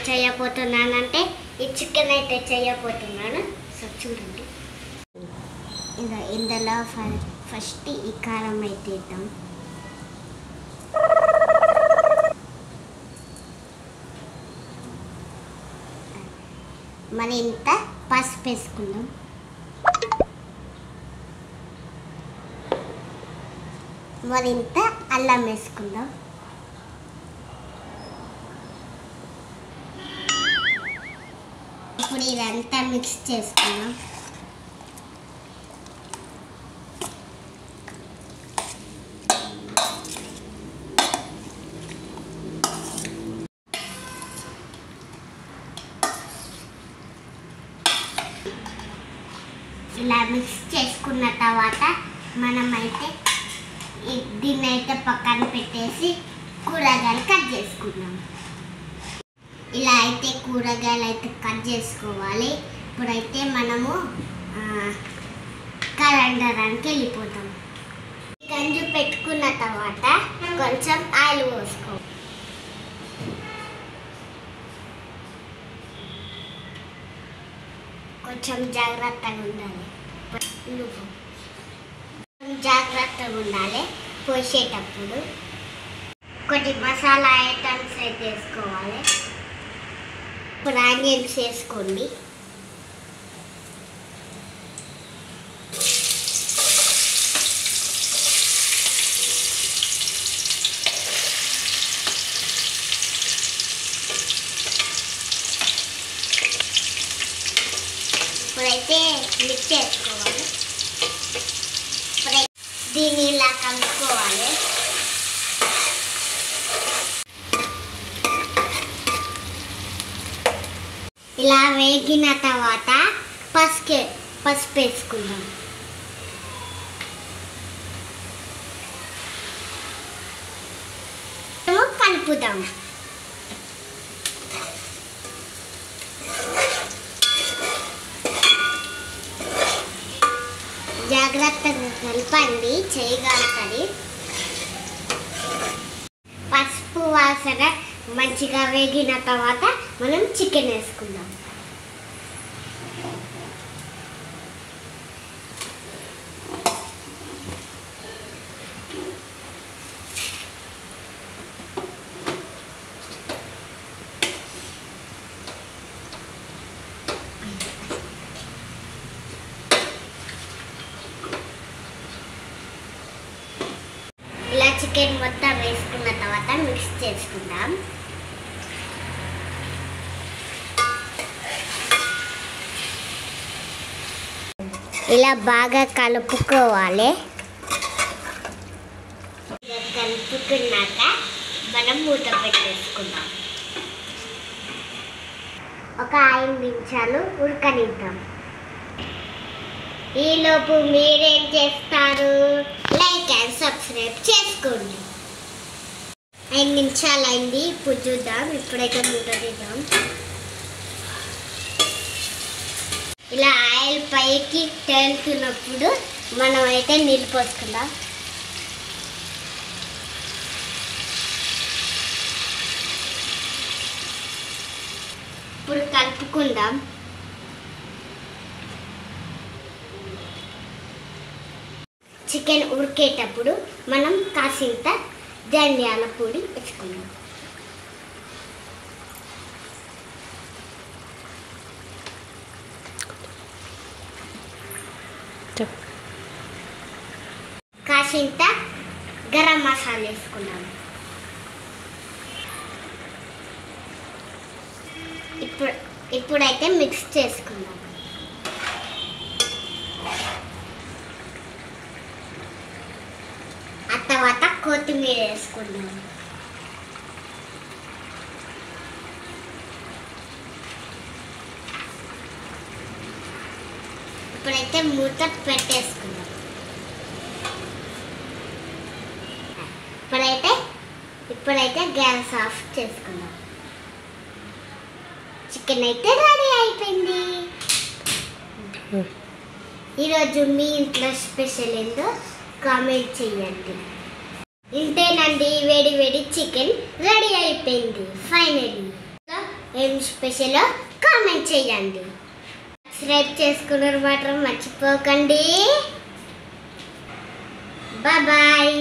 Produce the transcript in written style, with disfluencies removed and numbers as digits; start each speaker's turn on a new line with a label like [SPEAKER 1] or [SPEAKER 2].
[SPEAKER 1] చేయబోతున్నానంటే ఈ చికెన్ అయితే చేయబోతున్నాను. సో చూడండి, ఇందులో ఫస్ట్ ఈ కారం అయితే ఇద్దాం. మరి ఇంత పసుపు వేసుకుందాం. మరింత అల్లం వేసుకుందాం. ఇప్పుడు ఇదంతా మిక్స్ చేసుకుందాం. ఇలా మిక్స్ చేసుకున్న తర్వాత మనమైతే దీన్ని అయితే పక్కన పెట్టేసి కూరగాయలు కట్ చేసుకుందాం. ఇలా అయితే కూరగాయలు అయితే కట్ చేసుకోవాలి. ఇప్పుడైతే మనము కరెంటానికి వెళ్ళిపోతాం. గంజు పెట్టుకున్న తర్వాత కొంచెం ఆయిల్ పోసుకో. కొంచెం జాగ్రత్తగా ఉండాలి. జాగ్రత్తగా ఉండాలి పోసేటప్పుడు. కొన్ని మసాలా ఐటమ్స్ అయితే వేసుకోవాలి. ఇప్పుడు ఆనియన్స్ వేసుకోండి. ఇప్పుడైతే మిక్స్ చేసుకోవాలి. దీన్ని ఇలా కలుపుకోవాలి. ఇలా వేగిన తర్వాత పసుపు వేసుకుందాం. కలుపుదాం. జాగ్రత్తగా కలపండి, చేయగలుగుతుంది. పసుపు వాసన మంచిగా వేగిన తర్వాత మనం చికెన్ వేసుకుందాం. ఇలా చికెన్ మొత్తం వేసుకున్న తర్వాత మిక్స్ చేసుకుందాం. ఇలా బాగా కలుపుకోవాలి. కలుపుకున్నాక మనం మూత పెట్టేసుకుందాం. ఒక 5 నిమిషాలు ఉడకనిద్దాం. ఈలోపు మీరేం చేస్తారు? లైక్ అండ్ సబ్స్క్రైబ్ చేసుకోండి. 5 నిమిషాలు అయింది. ఇప్పుడు చూద్దాం. ఇప్పుడైతే మూత తీద్దాం. ఇలా ఆయిల్ పైకి తేలుతున్నప్పుడు మనం అయితే నీళ్ళు పోసుకుందాం. ఇప్పుడు కలుపుకుందాం. చికెన్ ఉడికేటప్పుడు మనం కాసింత ధనియాల పొడి వేసుకుందాం. కాసింత గరం మసాలా వేసుకున్నాం. ఇప్పుడైతే మిక్స్ చేసుకుందాం. ఆ తర్వాత కొత్తిమీర వేసుకుందాం. ఇప్పుడైతే మూత పెట్టేసుకుందాం. ఇప్పుడైతే గ్యాస్ ఆఫ్ చేసుకుందాం. చికెన్ అయితే రెడీ అయిపోయింది. ఈరోజు మీ ఇంట్లో స్పెషల్ ఏందో కామెంట్ చేయండి. ఇంతేనండి, వేడి వేడి చికెన్ రెడీ అయిపోయింది ఫైనల్లీ. ఏం స్పెషలో కామెంట్ చేయండి. సబ్స్క్రైబ్ చేసుకున్నారు మాత్రం మర్చిపోకండి. బాయ్.